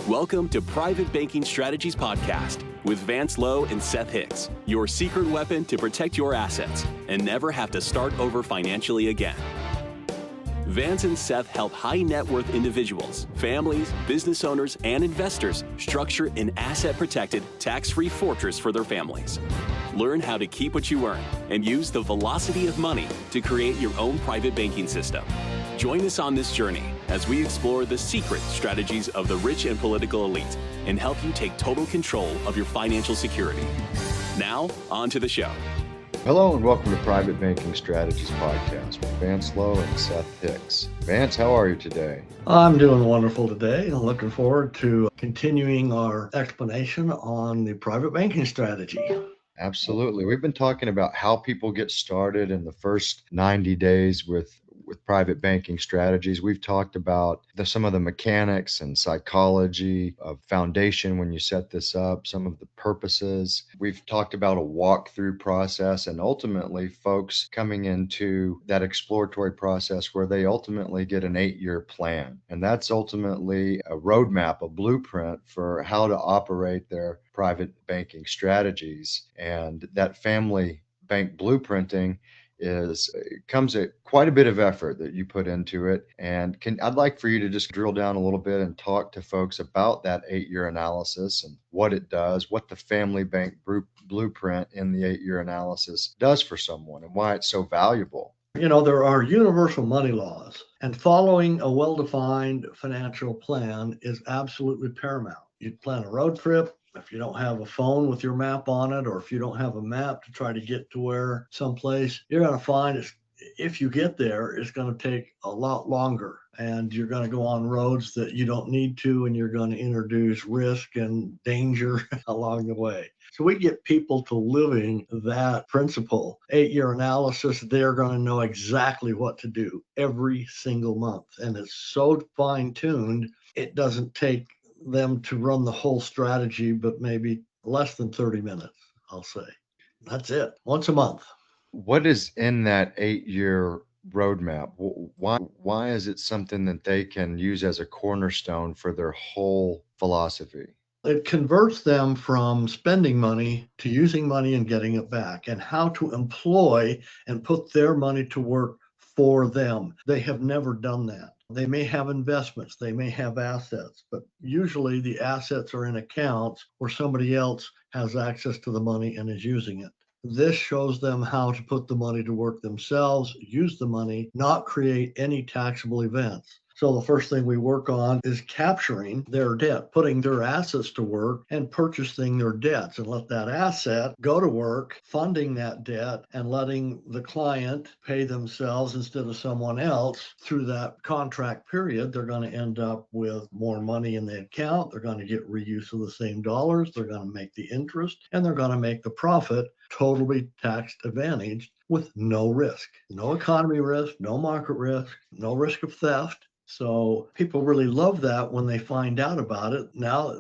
Welcome to Private Banking Strategies Podcast with Vance Lowe and Seth Hicks, your secret weapon to protect your assets and never have to start over financially again. Vance and Seth help high net worth individuals, families, business owners, and investors structure an asset-protected, tax-free fortress for their families. Learn how to keep what you earn and use the velocity of money to create your own private banking system. Join us on this journey as we explore the secret strategies of the rich and political elite and help you take total control of your financial security. Now, on to the show. Hello and welcome to Private Banking Strategies Podcast with Vance Lowe and Seth Hicks. Vance, how are you today? I'm doing wonderful today. I'm looking forward to continuing our explanation on the private banking strategy. Absolutely. We've been talking about how people get started in the first 90 days with private banking strategies. We've talked about some of the mechanics and psychology of foundation when you set this up, some of the purposes. We've talked about a walkthrough process and ultimately folks coming into that exploratory process where they ultimately get an 8-year plan. And that's ultimately a roadmap, a blueprint for how to operate their private banking strategies. And that family bank blueprinting comes at quite a bit of effort that you put into it. And I'd like for you to just drill down a little bit and talk to folks about that 8-year analysis and what it does, what the family bank blueprint in the 8-year analysis does for someone and why it's so valuable. You know, there are universal money laws, and following a well-defined financial plan is absolutely paramount. You plan a road trip. If you don't have a phone with your map on it, or if you don't have a map to try to get to where someplace, you're going to find if you get there, it's going to take a lot longer, and you're going to go on roads that you don't need to, and you're going to introduce risk and danger along the way. So we get people to living that principle. 8-year analysis, they're going to know exactly what to do every single month. And it's so fine-tuned, it doesn't take them to run the whole strategy, but maybe less than 30 minutes, I'll say. That's it, once a month. What is in that 8-year roadmap? Why is it something that they can use as a cornerstone for their whole philosophy? It converts them from spending money to using money and getting it back, and how to employ and put their money to work for them. They have never done that. They may have investments, they may have assets, but usually the assets are in accounts where somebody else has access to the money and is using it. This shows them how to put the money to work themselves, use the money, not create any taxable events. So the first thing we work on is capturing their debt, putting their assets to work and purchasing their debts, and let that asset go to work, funding that debt and letting the client pay themselves instead of someone else through that contract period. They're going to end up with more money in the account. They're going to get reuse of the same dollars. They're going to make the interest, and they're going to make the profit totally tax advantaged with no risk, no economy risk, no market risk, no risk of theft. So people really love that when they find out about it. Now,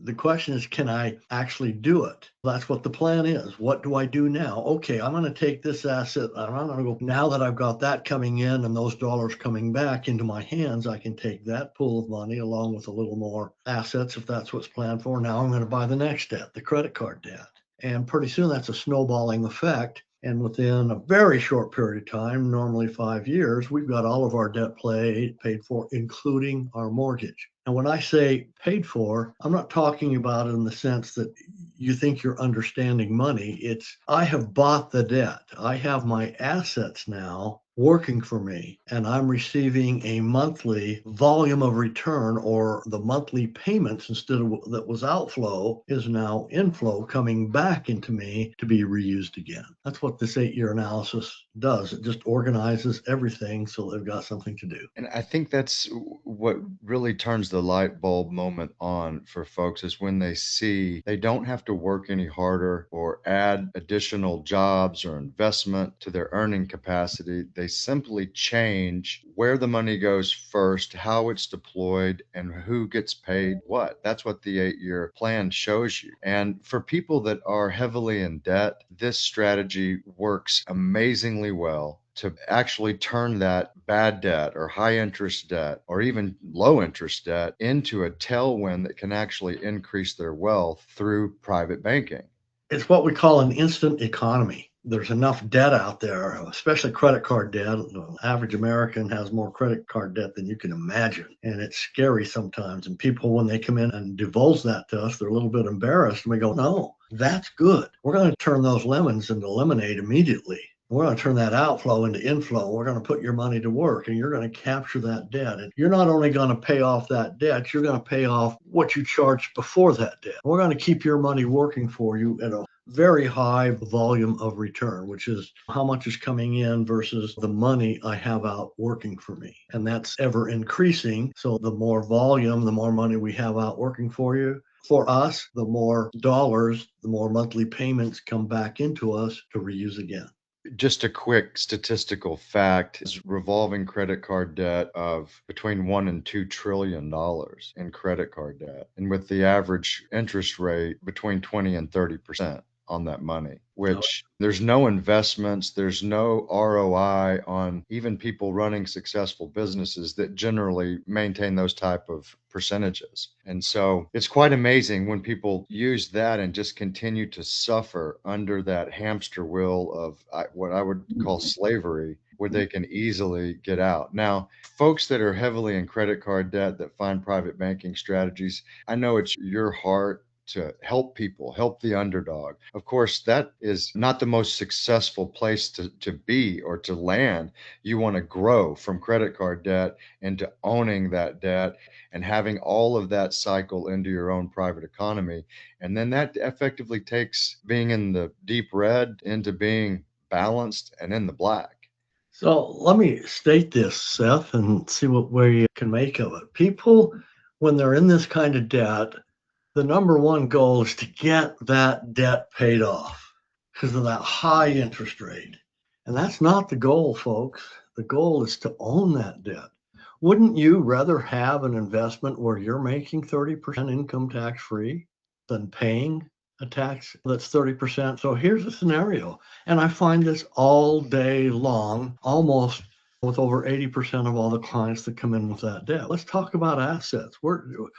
the question is, can I actually do it? That's what the plan is. What do I do now? Okay, I'm going to take this asset. I'm going to go, now that I've got that coming in and those dollars coming back into my hands, I can take that pool of money along with a little more assets if that's what's planned for. Now I'm going to buy the next debt, the credit card debt. And pretty soon that's a snowballing effect. And within a very short period of time, normally 5 years, we've got all of our debt paid for, including our mortgage. And when I say paid for, I'm not talking about it in the sense that you think you're understanding money. It's, I have bought the debt. I have my assets now working for me, and I'm receiving a monthly volume of return, or the monthly payments instead of that was outflow is now inflow coming back into me to be reused again. That's what this 8-year analysis does. It just organizes everything so they've got something to do. And I think that's what really turns the light bulb moment on for folks, is when they see they don't have to work any harder or add additional jobs or investment to their earning capacity. They simply change where the money goes first, how it's deployed, and who gets paid what. That's what the 8-year plan shows you. And for people that are heavily in debt, this strategy works amazingly well to actually turn that bad debt or high interest debt or even low interest debt into a tailwind that can actually increase their wealth through private banking. It's what we call an instant economy. There's enough debt out there, especially credit card debt. The average American has more credit card debt than you can imagine. And it's scary sometimes. And people, when they come in and divulge that to us, they're a little bit embarrassed. And we go, no, that's good. We're going to turn those lemons into lemonade immediately. We're going to turn that outflow into inflow. We're going to put your money to work and you're going to capture that debt. And you're not only going to pay off that debt, you're going to pay off what you charged before that debt. We're going to keep your money working for you at a very high volume of return, which is how much is coming in versus the money I have out working for me. And that's ever increasing. So the more volume, the more money we have out working for you. For us, the more dollars, the more monthly payments come back into us to reuse again. Just a quick statistical fact is revolving credit card debt of between $1 and $2 trillion in credit card debt. And with the average interest rate between 20 and 30% on that money, which there's no investments, there's no ROI on even people running successful businesses that generally maintain those type of percentages. And so it's quite amazing when people use that and just continue to suffer under that hamster wheel of what I would call slavery, where they can easily get out. Now, folks that are heavily in credit card debt that find private banking strategies, I know it's your heart to help people, help the underdog. Of course, that is not the most successful place to be or to land. You want to grow from credit card debt into owning that debt and having all of that cycle into your own private economy. And then that effectively takes being in the deep red into being balanced and in the black. So let me state this, Seth, and see what we can make of it. People, when they're in this kind of debt, the number one goal is to get that debt paid off because of that high interest rate. And that's not the goal, folks. The goal is to own that debt. Wouldn't you rather have an investment where you're making 30% income tax free than paying a tax that's 30%? So here's a scenario. And I find this all day long, almost with over 80% of all the clients that come in with that debt. Let's talk about assets.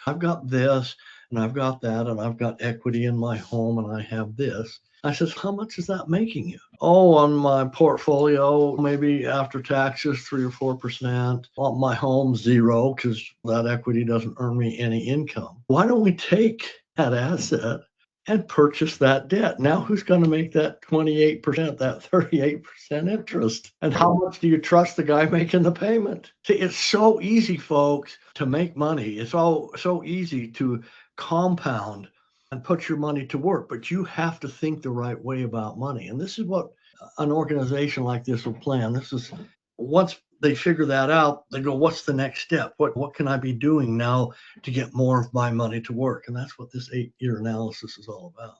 I've got this and I've got that and I've got equity in my home and I have this. I says, how much is that making you? Oh, on my portfolio, maybe after taxes, 3 or 4%. On my home, 0, because that equity doesn't earn me any income. Why don't we take that asset and purchase that debt? Now, who's going to make that 28%, that 38% interest? And how much do you trust the guy making the payment? See, it's so easy, folks, to make money. It's all so easy to compound and put your money to work, but you have to think the right way about money. And this is what an organization like this will plan. This is once they figure that out, they go, what's the next step? What can I be doing now to get more of my money to work? And that's what this 8-year analysis is all about.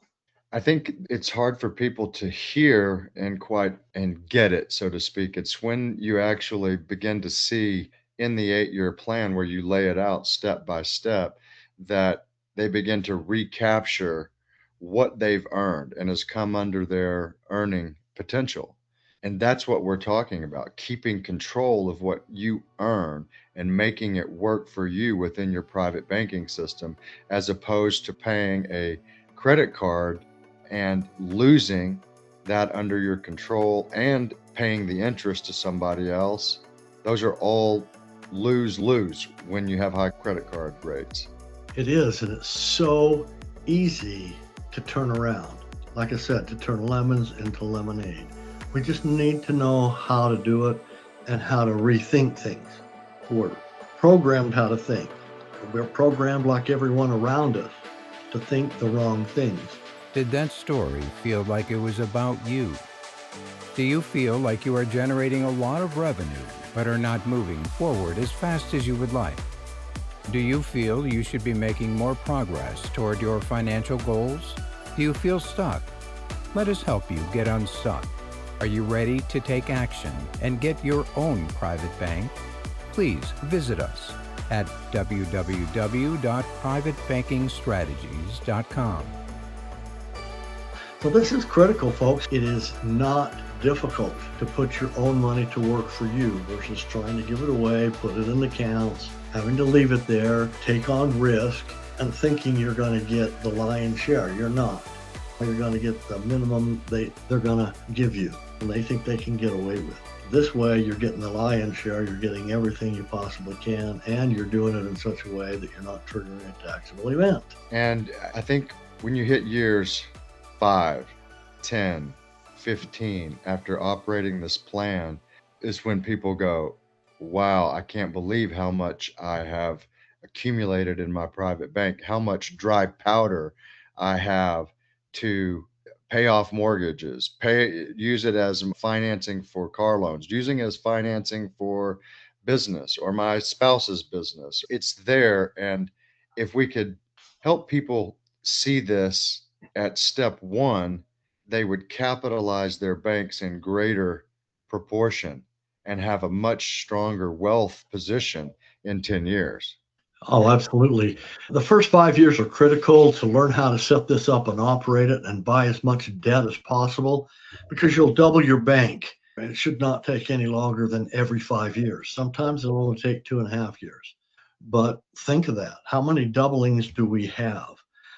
I think it's hard for people to hear and get it, so to speak. It's when you actually begin to see in the 8-year plan where you lay it out step by step that they begin to recapture what they've earned and has come under their earning potential. And that's what we're talking about, keeping control of what you earn and making it work for you within your private banking system, as opposed to paying a credit card and losing that under your control and paying the interest to somebody else. Those are all lose-lose when you have high credit card rates. It is, and it's so easy to turn around. Like I said, to turn lemons into lemonade. We just need to know how to do it and how to rethink things. We're programmed how to think. We're programmed, like everyone around us, to think the wrong things. Did that story feel like it was about you? Do you feel like you are generating a lot of revenue but are not moving forward as fast as you would like? Do you feel you should be making more progress toward your financial goals? Do you feel stuck? Let us help you get unstuck. Are you ready to take action and get your own private bank? please visit us at www.privatebankingstrategies.com. So this is critical, folks. It is not difficult to put your own money to work for you versus trying to give it away, put it in accounts, having to leave it there, take on risk, and thinking you're going to get the lion's share. You're not. You're going to get the minimum they're going to give you, and they think they can get away with. This way, you're getting the lion's share, you're getting everything you possibly can, and you're doing it in such a way that you're not triggering a taxable event. And I think when you hit years 5, 10, 15 after operating this plan is when people go, wow, I can't believe how much I have accumulated in my private bank, how much dry powder I have to pay off mortgages, use it as financing for car loans, using it as financing for business or my spouse's business. It's there. And if we could help people see this at step one, they would capitalize their banks in greater proportion and have a much stronger wealth position in 10 years. Oh, absolutely. The first 5 years are critical to learn how to set this up and operate it and buy as much debt as possible because you'll double your bank. It should not take any longer than every 5 years. Sometimes it'll only take 2.5 years. But think of that. How many doublings do we have?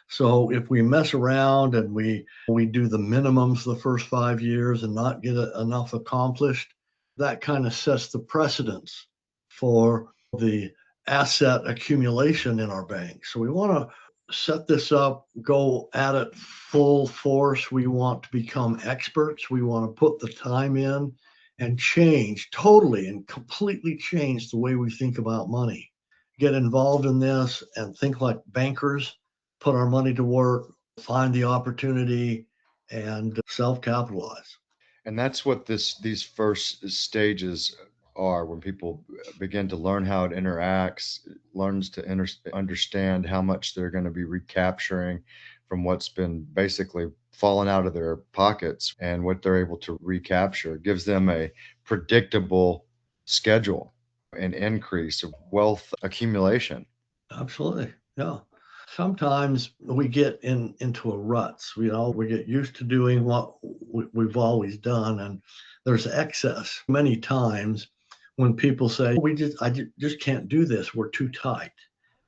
So if we mess around and we do the minimums the first 5 years and not get enough accomplished, that kind of sets the precedence for the asset accumulation in our bank. So we want to set this up, go at it full force. We want to become experts. We want to put the time in and change totally and completely change the way we think about money. Get involved in this and think like bankers, put our money to work, find the opportunity, and self-capitalize. And that's what these first stages are when people begin to learn how it interacts, learns to understand how much they're going to be recapturing from what's been basically fallen out of their pockets and what they're able to recapture. It gives them a predictable schedule, an increase of wealth accumulation. Absolutely. Yeah. Sometimes we get into a rut. We get used to doing what we've always done, and there's excess. Many times when people say, I just can't do this, we're too tight.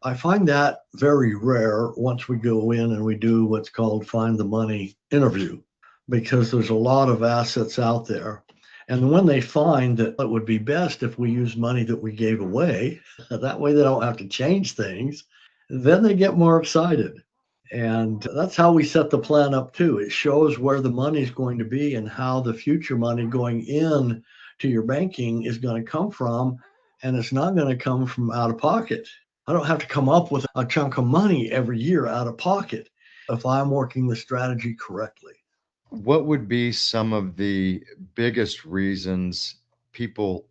I find that very rare once we go in and we do what's called find the money interview, because there's a lot of assets out there. And when they find that it would be best if we use money that we gave away, that way they don't have to change things, then they get more excited. And that's how we set the plan up too. It shows where the money is going to be and how the future money going in to your banking is going to come from. And it's not going to come from out of pocket. I don't have to come up with a chunk of money every year out of pocket if I'm working the strategy correctly. What would be some of the biggest reasons people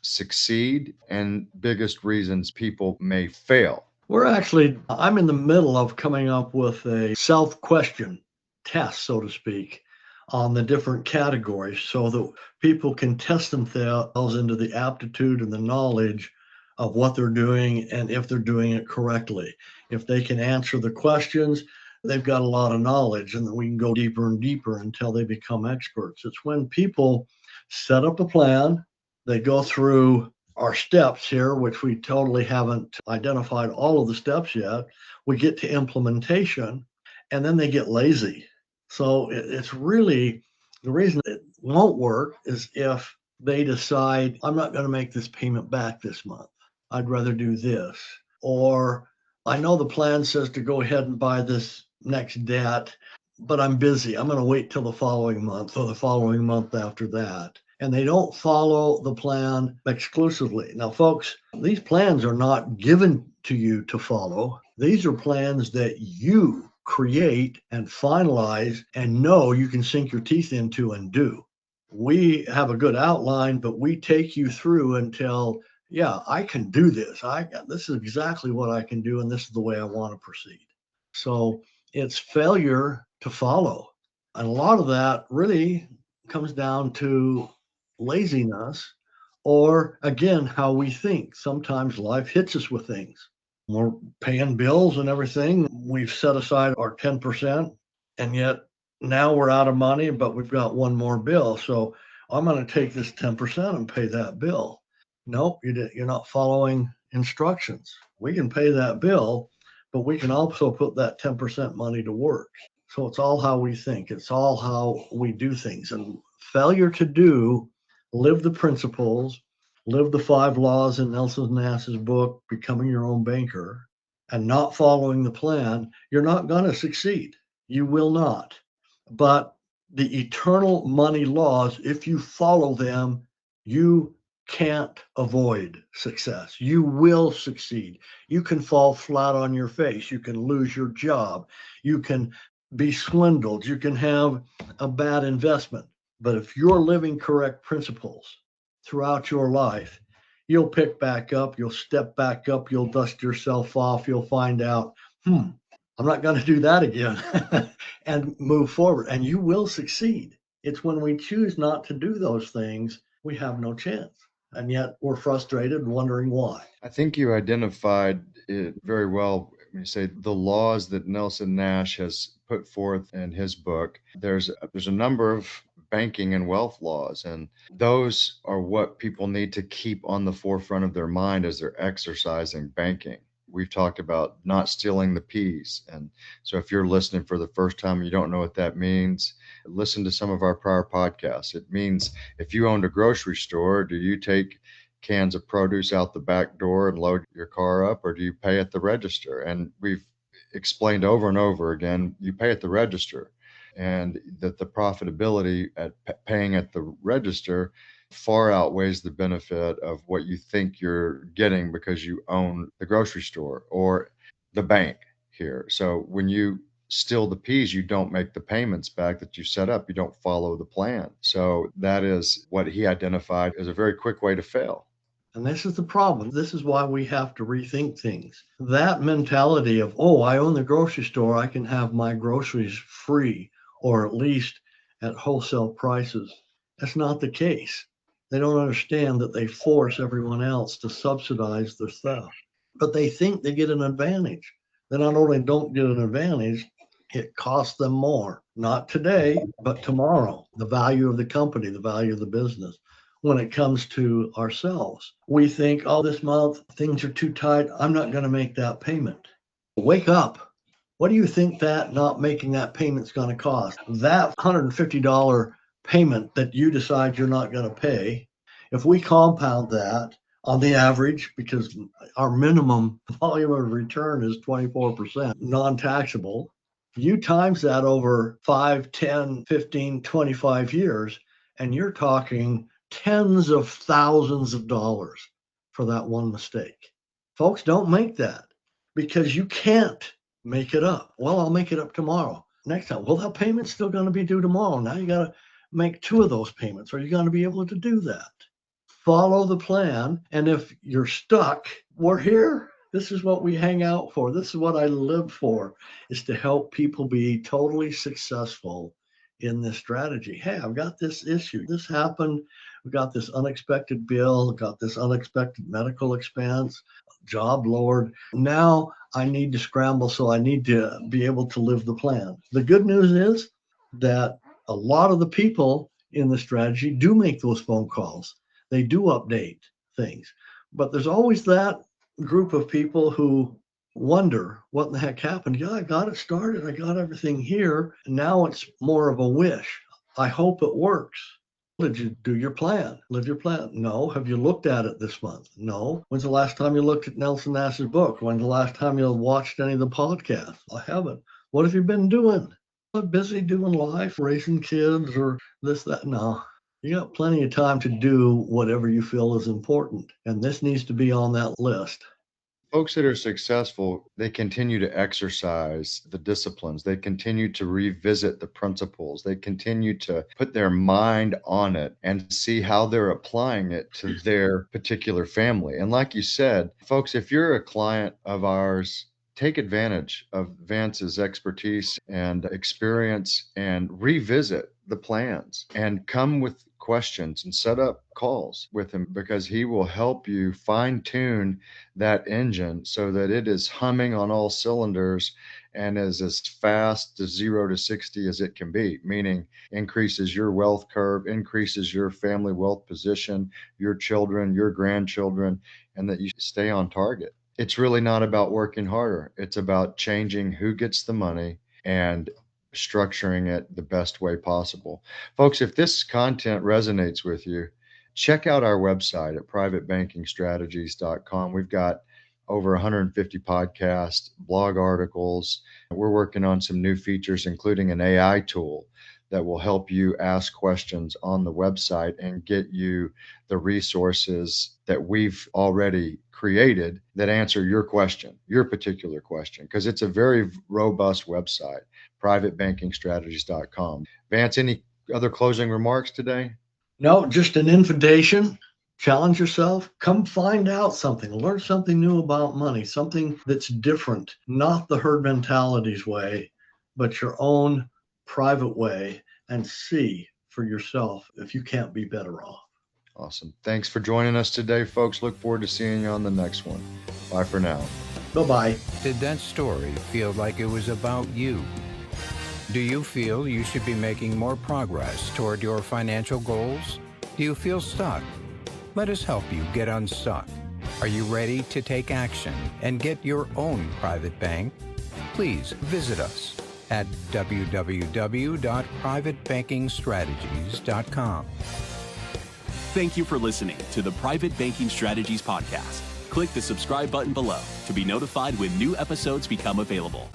succeed and biggest reasons people may fail? I'm in the middle of coming up with a self-question test, so to speak, on the different categories so that people can test themselves into the aptitude and the knowledge of what they're doing and if they're doing it correctly. If they can answer the questions, they've got a lot of knowledge, and then we can go deeper and deeper until they become experts. It's when people set up a plan, they go through our steps here, which we totally haven't identified all of the steps yet. We get to implementation, and then they get lazy. So it's really the reason it won't work is if they decide, I'm not going to make this payment back this month. I'd rather do this. Or I know the plan says to go ahead and buy this next debt, but I'm busy. I'm going to wait till the following month or the following month after that. And they don't follow the plan exclusively. Now, folks, these plans are not given to you to follow. These are plans that you create and finalize and know you can sink your teeth into and do. We have a good outline, but we take you through until, yeah, I can do this. This is exactly what I can do, and this is the way I want to proceed. So it's failure to follow. And a lot of that really comes down to laziness Or again, how we think. Sometimes life hits us with things. We're paying bills and everything. We've set aside our 10%, and yet now we're out of money, but we've got one more bill. So I'm going to take this 10% and pay that bill. Nope, you're not following instructions. We can pay that bill, but we can also put that 10% money to work. So it's all how we think. It's all how we do things. And failure to live the principles, live the 5 laws in Nelson Nash's book, Becoming Your Own Banker, and not following the plan, you're not going to succeed. You will not. But the eternal money laws, if you follow them, you can't avoid success. You will succeed. You can fall flat on your face. You can lose your job. You can be swindled. You can have a bad investment. But if you're living correct principles throughout your life, you'll pick back up, you'll step back up, you'll dust yourself off, you'll find out, I'm not going to do that again and move forward. And you will succeed. It's when we choose not to do those things, we have no chance. And yet we're frustrated, wondering why. I think you identified it very well when you say the laws that Nelson Nash has put forth in his book. There's a number of banking and wealth laws, and those are what people need to keep on the forefront of their mind as they're exercising banking. We've talked about not stealing the peas. And so if you're listening for the first time, you don't know what that means, listen to some of our prior podcasts. It means if you owned a grocery store, do you take cans of produce out the back door and load your car up, or do you pay at the register? And we've explained over and over again, you pay at the register, and that the profitability at paying at the register far outweighs the benefit of what you think you're getting because you own the grocery store or the bank here. So when you steal the peas, you don't make the payments back that you set up. You don't follow the plan. So that is what he identified as a very quick way to fail. And this is the problem. This is why we have to rethink things. That mentality of, I own the grocery store, I can have my groceries free, or at least at wholesale prices. That's not the case. They don't understand that they force everyone else to subsidize their stuff. But they think they get an advantage. They not only don't get an advantage, it costs them more. Not today, but tomorrow. The value of the company, the value of the business. When it comes to ourselves, we think, this month things are too tight, I'm not going to make that payment. Wake up. What do you think that not making that payment is going to cost? That $150 payment that you decide you're not going to pay, if we compound that on the average, because our minimum volume of return is 24% non-taxable, you times that over 5, 10, 15, 25 years, and you're talking tens of thousands of dollars for that one mistake. Folks, don't make that, because you can't make it up. Well, I'll make it up tomorrow. Next time, well, that payment's still going to be due tomorrow. Now you got to make 2 of those payments. Are you going to be able to do that? Follow the plan. And if you're stuck, we're here. This is what we hang out for. This is what I live for, is to help people be totally successful in this strategy. Hey, I've got this issue. This happened. We got this unexpected bill, got this unexpected medical expense, job lowered. Now I need to scramble, so I need to be able to live the plan. The good news is that a lot of the people in the strategy do make those phone calls. They do update things. But there's always that group of people who wonder what in the heck happened. Yeah, I got it started. I got everything here. Now it's more of a wish. I hope it works. Did you do your plan? Live your plan? No. Have you looked at it this month? No. When's the last time you looked at Nelson Nash's book? When's the last time you watched any of the podcasts? I haven't. What have you been doing? I'm busy doing life, raising kids, or this, that. No. You got plenty of time to do whatever you feel is important. And this needs to be on that list. Folks that are successful, they continue to exercise the disciplines. They continue to revisit the principles. They continue to put their mind on it and see how they're applying it to their particular family. And like you said, folks, if you're a client of ours take advantage of Vance's expertise and experience and revisit the plans and come with questions and set up calls with him, because he will help you fine tune that engine so that it is humming on all cylinders and is as fast to 0 to 60 as it can be, meaning increases your wealth curve, increases your family wealth position, your children, your grandchildren, and that you stay on target. It's really not about working harder. It's about changing who gets the money and structuring it the best way possible. Folks, if this content resonates with you, check out our website at privatebankingstrategies.com. We've got over 150 podcasts, blog articles. We're working on some new features, including an AI tool that will help you ask questions on the website and get you the resources that we've already created that answer your question, your particular question, because it's a very robust website, privatebankingstrategies.com. Vance, any other closing remarks today? No, just an invitation. Challenge yourself. Come find out something. Learn something new about money, something that's different, not the herd mentality's way, but your own private way, and see for yourself if you can't be better off. Awesome. Thanks for joining us today, folks. Look forward to seeing you on the next one. Bye for now. Bye-bye. Did that story feel like it was about you? Do you feel you should be making more progress toward your financial goals? Do you feel stuck? Let us help you get unstuck. Are you ready to take action and get your own private bank? Please visit us at www.privatebankingstrategies.com. Thank you for listening to the Private Banking Strategies Podcast. Click the subscribe button below to be notified when new episodes become available.